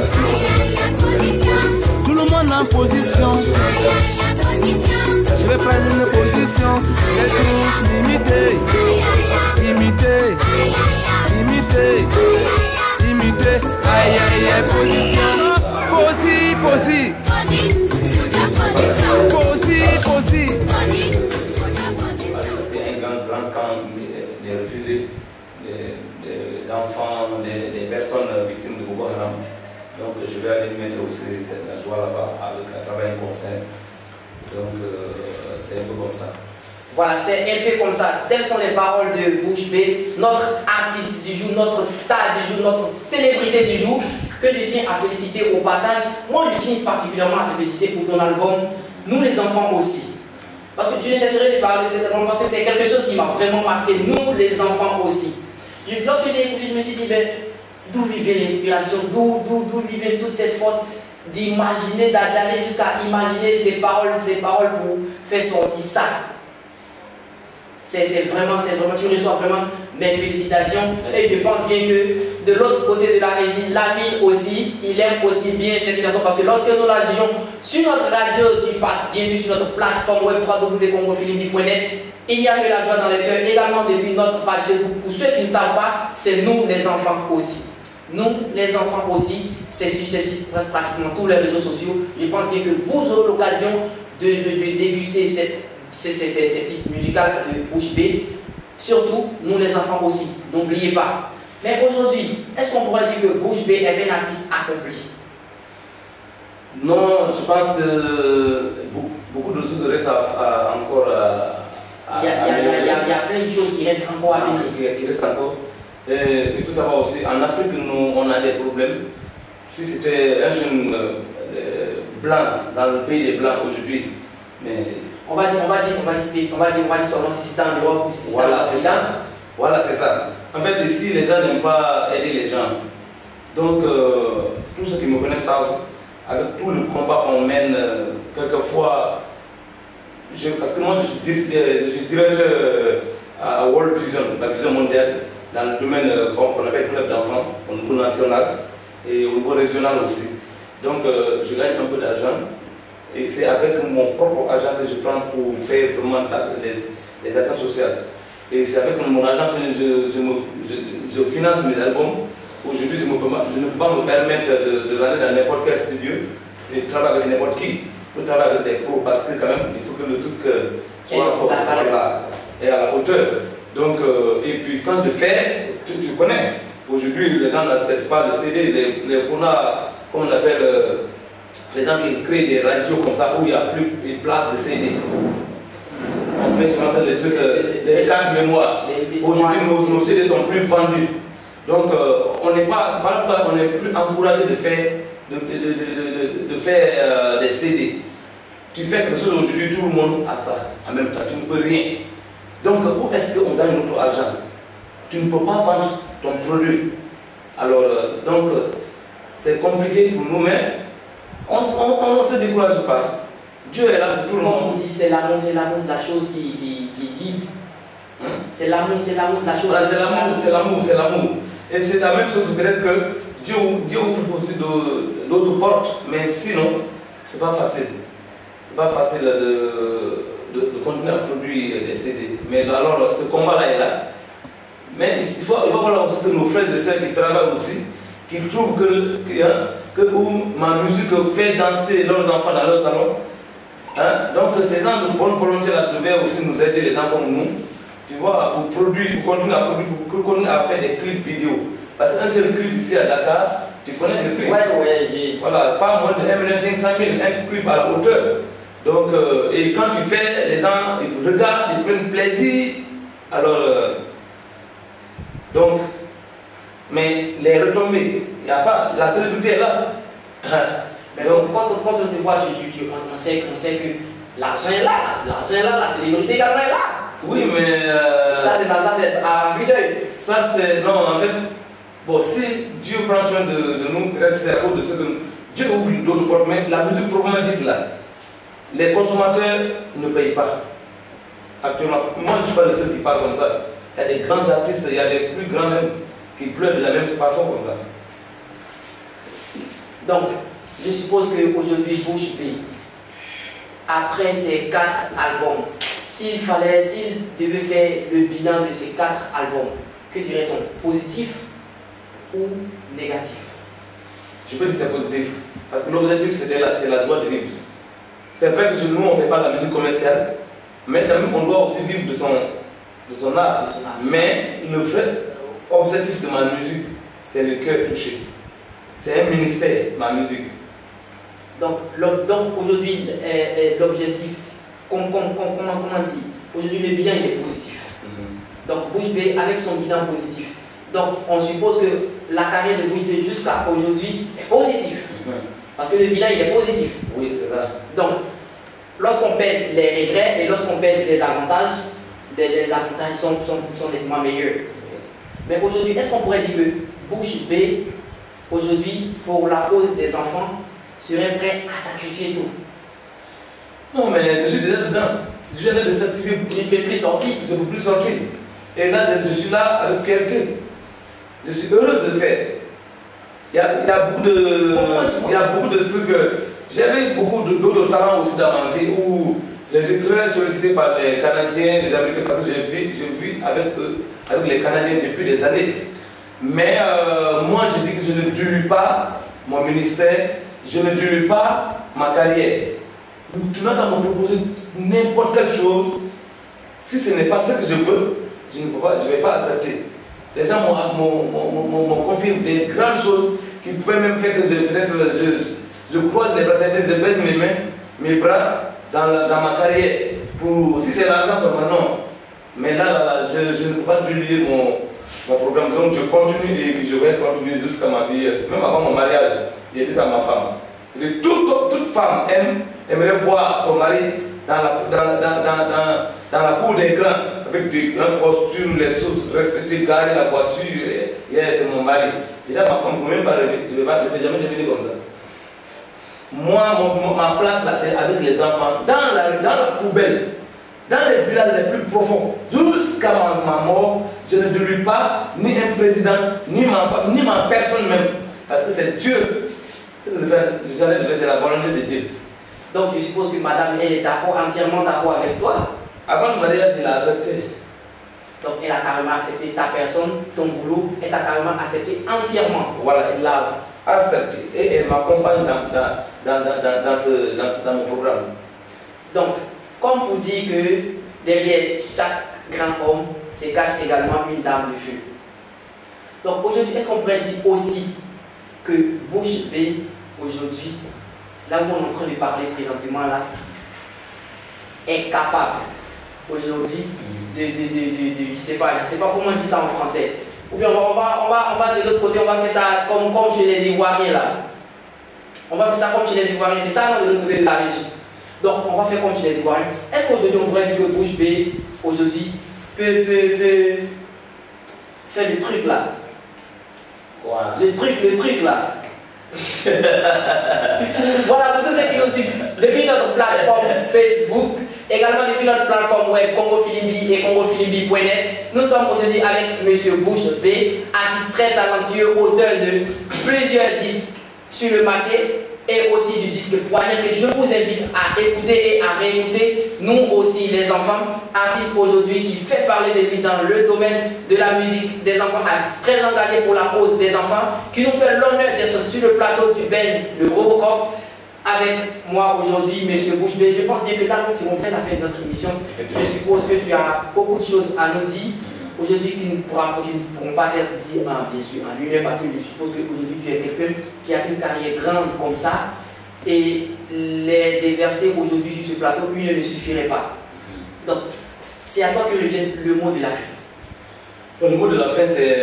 Tout le monde en position. Je vais prendre une position. C'est tous limité. Aïe aïe aïe, position. Posi. C'est un grand camp des réfugiés, des enfants, des personnes victimes de Boko Haram. Donc je vais aller mettre aussi cette joie là-bas à travers un concert. Donc c'est un peu comme ça. Voilà, c'est un peu comme ça. Telles sont les paroles de Bouche Bée, notre artiste du jour, notre star du jour, notre célébrité du jour, que je tiens à féliciter au passage. Moi, je tiens particulièrement à te féliciter pour ton album Nous les enfants aussi. Parce que je ne cesserai de parler de cet album parce que c'est quelque chose qui m'a vraiment marqué. Nous les enfants aussi. Lorsque j'ai écouté, je me suis dit, ben, d'où lui vient l'inspiration, d'où lui vient toute cette force d'imaginer, d'aller jusqu'à imaginer ces paroles pour faire sortir ça. C'est vraiment, tu reçois vraiment mes félicitations. Et je pense bien que de l'autre côté de la régie, Lamine aussi, il aime aussi bien cette chanson parce que lorsque nous la jouons sur notre radio qui passe bien sûr sur notre plateforme web www.congofilimi.net, il y a eu la joie dans les cœurs également depuis notre page Facebook. Pour ceux qui ne savent pas, c'est nous les enfants aussi. Nous les enfants aussi, c'est sur pratiquement tous les réseaux sociaux. Je pense bien que vous aurez l'occasion de déguster ces pistes musicales de Bouche B. Surtout, nous les enfants aussi, n'oubliez pas. Mais aujourd'hui, est-ce qu'on pourrait dire que Bouche B est un artiste accompli? Non, je pense que beaucoup de choses restent encore il y a plein de choses qui restent encore à venir. Qui restent encore. Il faut savoir aussi, en Afrique, nous, on a des problèmes. Si c'était un jeune blanc dans le pays des blancs aujourd'hui, mais on va dire seulement si c'est en Europe ou si c'est en Occident. Voilà, c'est ça. En fait, ici, les gens n'aiment pas aider les gens. Donc, tous ceux qui me connaissent savent, avec tout le combat qu'on mène, quelquefois, parce que moi, je suis directeur à World Vision, la vision mondiale, dans le domaine qu'on appelle club d'enfants, au niveau national et au niveau régional aussi. Donc, je gagne un peu d'argent. Et c'est avec mon propre argent que je prends pour faire vraiment les actions sociales. Et c'est avec mon argent que je finance mes albums. Aujourd'hui, je ne peux pas me permettre de rentrer dans n'importe quel studio et de travailler avec n'importe qui. Il faut travailler avec des pros parce que quand même, il faut que le truc soit à la hauteur. Donc, et puis quand je fais, tu connais. Aujourd'hui, les gens n'acceptent pas de CD, les comme on appelle, les gens qui créent des radios comme ça où il n'y a plus de place de CD. On met sur des trucs, des cartes mémoire. Aujourd'hui, nos CD sont plus vendus. Donc, on n'est plus encouragé de faire des CD. Tu fais quelque chose aujourd'hui, tout le monde a ça. En même temps, tu ne peux rien. Donc, où est-ce qu'on gagne notre argent? Tu ne peux pas vendre ton produit. Alors, donc, c'est compliqué pour nous, mais on ne se décourage pas. Dieu est là pour tout le monde. On dit c'est l'amour de la chose qui guide. C'est l'amour de la chose. Voilà, c'est l'amour. Et c'est la même chose, peut-être que Dieu ouvre aussi d'autres portes, mais sinon, c'est pas facile. C'est pas facile de continuer à produire des CD. Mais alors, ce combat-là est là. Mais il va falloir aussi que nos frères et sœurs qui travaillent aussi, qui trouvent que ma musique fait danser leurs enfants dans leur salon. Hein? Donc, ces gens de bonne volonté là devaient aussi nous aider, les gens comme nous, tu vois, pour continuer à produire, pour continuer à faire des clips vidéo. Parce qu'un seul clip ici à Dakar, tu connais le clip. Ouais, voilà, pas moins de 1 500 000, un clip à la hauteur. Donc, et quand tu fais, les gens ils regardent, ils prennent plaisir. Alors, donc, mais les retombées, il n'y a pas, la célébrité est là. Mais donc, quand on te voit, on sait que l'argent est là, la célébrité également est là. Oui, mais. Ça, c'est à vue d'œil. Ça, c'est. Non, en fait, bon, si Dieu prend soin de nous, peut-être c'est à cause de ce que. Dieu ouvre d'autres portes, mais la musique proprement dite là, les consommateurs ne payent pas. Actuellement, moi je ne suis pas le seul qui parle comme ça. Il y a des grands artistes, il y a des plus grands même qui pleurent de la même façon comme ça. Donc, je suppose qu'aujourd'hui, Bouche B, après ces 4 albums, s'il devait faire le bilan de ces 4 albums, que dirait-on? Positif ou négatif? Je peux dire que c'est positif. Parce que l'objectif, c'est la joie de vivre. C'est vrai que nous, on ne fait pas la musique commerciale, mais quand même, on doit aussi vivre de son art. Mais le vrai objectif de ma musique, c'est le cœur touché. C'est un ministère, ma musique. Donc aujourd'hui, l'objectif, comment dire? Aujourd'hui, le bilan il est positif. Donc Bouche B avec son bilan positif. Donc on suppose que la carrière de Bouche B jusqu'à aujourd'hui est positive. Parce que le bilan il est positif. Oui, c'est ça. Donc, lorsqu'on pèse les regrets et lorsqu'on pèse les avantages, les avantages sont nettement meilleurs. Mais aujourd'hui, est-ce qu'on pourrait dire que Bouche B, aujourd'hui, pour la cause des enfants, serait prêt à sacrifier tout? Non, mais je suis déjà dedans. Je viens de sacrifier. Je ne peux plus sortir. Je ne peux plus sortir. Et là, je suis là avec fierté. Je suis heureux de le faire. Il y a beaucoup de trucs. J'avais beaucoup d'autres talents aussi dans ma vie où j'ai été très sollicité par les Canadiens, les Américains, parce que j'ai vu avec eux, avec les Canadiens depuis des années. Mais moi, je dis que je ne dilue pas mon ministère, je ne dilue pas ma carrière. Tu n'as qu'à me proposer n'importe quelle chose. Si ce n'est pas ce que je veux, je ne vais pas accepter. Les gens m'ont confié des grandes choses qui pouvaient même faire que je croise les bras, je baisse mes bras dans ma carrière. Si c'est l'argent, c'est maintenant. Mais là, je ne peux pas diluer mon programme. Donc je continue et je vais continuer jusqu'à ma vie. Même avant mon mariage, j'ai dit ça à ma femme. Toute femme aimerait voir son mari dans la cour des grands, avec des grands costumes, les choses, respecter, garer la voiture. C'est mon mari. J'ai dit à ma femme, il ne faut même pas rêver, je ne vais jamais devenir comme ça. Moi, ma place là, c'est avec les enfants, dans la poubelle, dans les villages les plus profonds, jusqu'à ma mort. Je ne dilue pas ni un président, ni ma femme, ni ma personne même. Parce que c'est Dieu. C'est la volonté de Dieu. Donc je suppose que madame, elle est d'accord, entièrement d'accord avec toi. Avant le mariage, il a accepté. Donc elle a carrément accepté ta personne, ton boulot, elle t'a carrément accepté entièrement. Voilà, il l'a accepté. Et elle m'accompagne dans mon programme. Donc, comme pour dire que derrière chaque grand homme se cache également une dame de feu. Donc aujourd'hui, est-ce qu'on pourrait dire aussi que Bouche B, aujourd'hui, là où on est en train de parler présentement là, est capable aujourd'hui je sais pas comment on dit ça en français. Ou bien on va de l'autre côté, on va faire ça comme chez les Ivoiriens là. On va faire ça comme chez les Ivoiriens, c'est ça non, de l'autre côté de la régie. Donc on va faire comme chez les Ivoiriens. Est-ce qu'aujourd'hui on pourrait dire que Bouche B aujourd'hui peut faire le truc là? Wow. Le truc là. Voilà, pour tous ceux qui nous suivent, depuis notre plateforme Facebook, également depuis notre plateforme web CongoFilmB et CongoFilmB.net, nous sommes aujourd'hui avec M. Bouche B, artiste très talentueux, auteur de plusieurs disques sur le marché et aussi du disque Poignard que je vous invite à écouter et à réécouter. Nous aussi, les enfants, artistes aujourd'hui qui fait parler de lui dans le domaine de la musique des enfants, artistes très engagés pour la cause des enfants, qui nous fait l'honneur d'être sur le plateau du Ben, le Robocop, avec moi aujourd'hui, M. Bouche B. Je pense bien que là, nous avons fait la fin de notre émission. Je suppose que tu as beaucoup de choses à nous dire aujourd'hui qui ne pourront pas être dites bien sûr en lui-même, parce que je suppose qu'aujourd'hui tu es quelqu'un qui a une carrière grande comme ça et les déverser aujourd'hui sur ce plateau, lui ne suffirait pas. Donc, c'est à toi que revient le mot de la fin. Le mot de la fin, c'est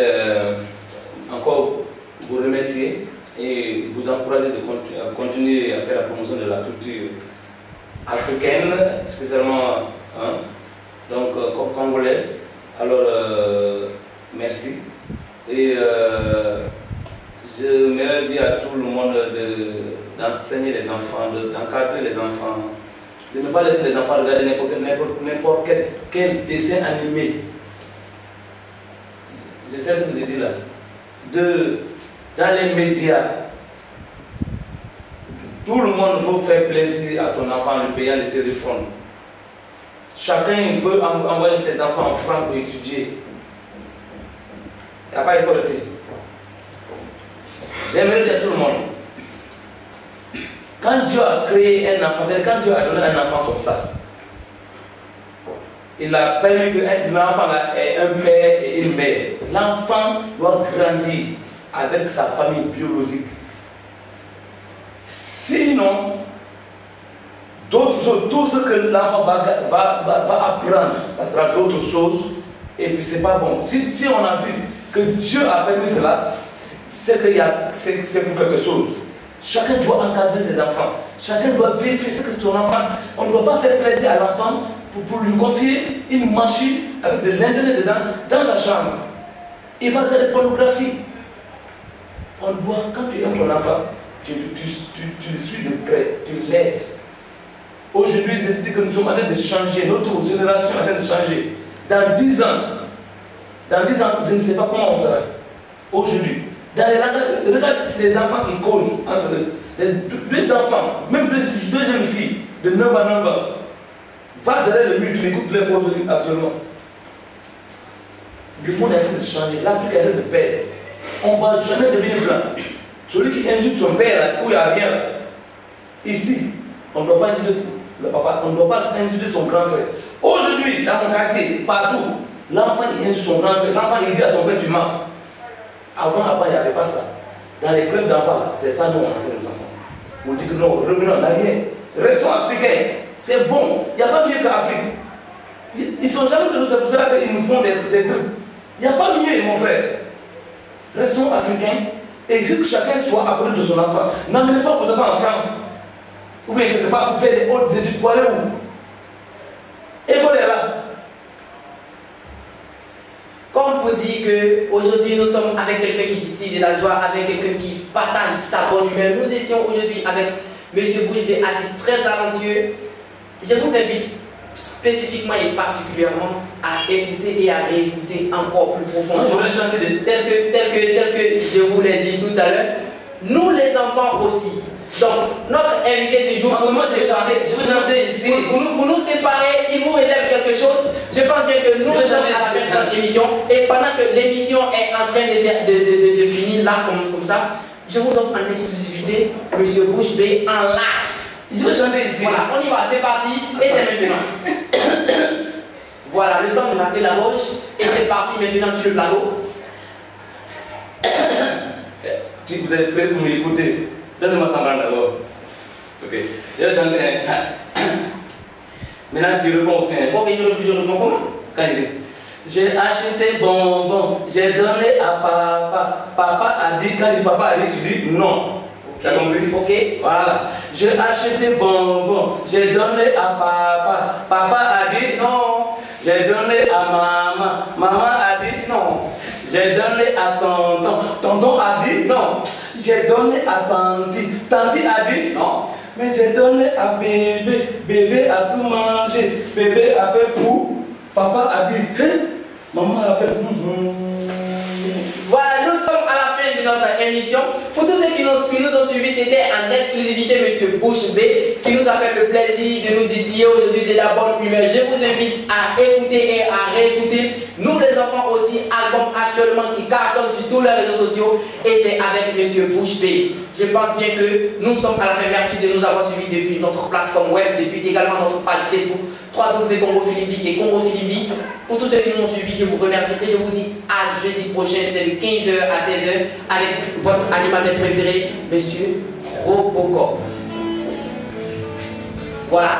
encore vous remercier et vous encourager de continuer à faire la promotion de la culture africaine, spécialement congolaise. Alors, merci. Et je voudrais dire à tout le monde d'enseigner les enfants, d'encadrer les enfants, de ne pas laisser les enfants regarder n'importe quel dessin animé. Je sais ce que je dis là. Dans les médias, tout le monde veut faire plaisir à son enfant en lui payant le téléphone. Chacun veut envoyer ses enfants en France pour étudier. Il n'y a pas d'école ici. J'aimerais dire à tout le monde, quand Dieu a créé un enfant, c'est quand Dieu a donné un enfant comme ça, il a permis que l'enfant ait un père et une mère. L'enfant doit grandir avec sa famille biologique. Sinon, d'autres choses, tout ce que l'enfant va apprendre, ça sera d'autres choses, et puis c'est pas bon. Si on a vu que Dieu a permis cela, c'est pour quelque chose. Chacun doit encadrer ses enfants, chacun doit vérifier ce que c'est son enfant. On ne doit pas faire plaisir à l'enfant pour lui confier une machine avec de l'internet dedans dans sa chambre. Il va regarder la pornographie. On doit, quand tu aimes ton enfant, tu le suis de près, tu l'aides. Aujourd'hui, je dis que nous sommes en train de changer, notre génération est en train de changer. Dans 10 ans, je ne sais pas comment on sera. aujourd'hui. Dans les langages, regarde les enfants qui causent entre eux. Deux enfants, même deux jeunes filles de 9 à 9 ans, va derrière le mur, tu écoutes les causes actuellement. Le monde est en train de changer, l'Afrique est en train de perdre. On ne va jamais devenir blanc. Celui qui insulte son père, où il n'y a rien, ici, on ne doit pas insulter le papa, on ne doit pas insulter son grand frère. Aujourd'hui, dans mon quartier, partout, l'enfant il insulte son grand frère, l'enfant il dit à son père tu mens. Avant, il n'y avait pas ça. Dans les clubs d'enfants, c'est ça nous on enseigne les enfants. On dit que non, revenons en arrière. Restons africains. C'est bon. Il n'y a pas mieux qu'Afrique. Ils sont jamais de nous, c'est pour ça qu'ils nous font des trucs. Il n'y a pas mieux, mon frère. Restons africains et que chacun soit à côté de son enfant. N'amenez pas vos enfants en France. Ou bien quelque part pour faire des hautes études pour aller où? École est là. Comme vous dit qu'aujourd'hui nous sommes avec quelqu'un qui distille de la joie, avec quelqu'un qui partage sa bonne humeur. Nous étions aujourd'hui avec M. Bouche B, artiste très talentueux. Je vous invite spécifiquement et particulièrement à écouter et à réécouter encore plus profondément. Je vais chanter tel que je vous l'ai dit tout à l'heure. Nous les enfants aussi. Donc notre invité du jour, pour nous séparer, pour nous séparer, il vous réserve quelque chose. Je pense bien que nous sommes à la fin de notre émission et pendant que l'émission est en train de finir là comme ça, je vous offre en exclusivité M. Bouche B en live. Je vais chanter ici. Voilà, on y va, c'est parti et c'est maintenant. Voilà, le temps de rappeler la roche et c'est parti maintenant sur le plateau. Si vous êtes prêts pour m'écouter, donnez-moi ça d'abord. Ok. Je vais chanter. Maintenant tu réponds aussi. Ok, je réponds comment? Quand il dit j'ai acheté bonbon, j'ai donné à papa. Papa a dit, quand il papa a dit, tu dis non. Tu as compris? Ok. Voilà. J'ai acheté bonbon, j'ai donné à papa. Papa a dit non. J'ai donné à maman. Maman a dit non. J'ai donné à tonton. Tonton a dit non. J'ai donné à tanti. Tanti a dit non. Mais j'ai donné à bébé. Bébé a tout mangé. Bébé a fait pou. Papa a dit hey. Maman a fait Voilà, nous sommes à la fin de notre émission. Pour tous ceux qui nous ont suivis, c'était en exclusivité M. Bouche B qui nous a fait le plaisir de nous distiller aujourd'hui de la bonne humeur. Je vous invite à écouter et à réécouter. Nous les enfants aussi, album actuellement qui cartonne sur tous les réseaux sociaux et c'est avec M. Bouche B. Je pense bien que nous sommes à la fin. Merci de nous avoir suivis depuis notre plateforme web, depuis également notre page Facebook www.congo-philibli et Congo-Philibli. Pour tous ceux qui nous ont suivis, je vous remercie et je vous dis à jeudi prochain, c'est de 15h à 16h avec votre animateur préféré, M. Robocop. Voilà.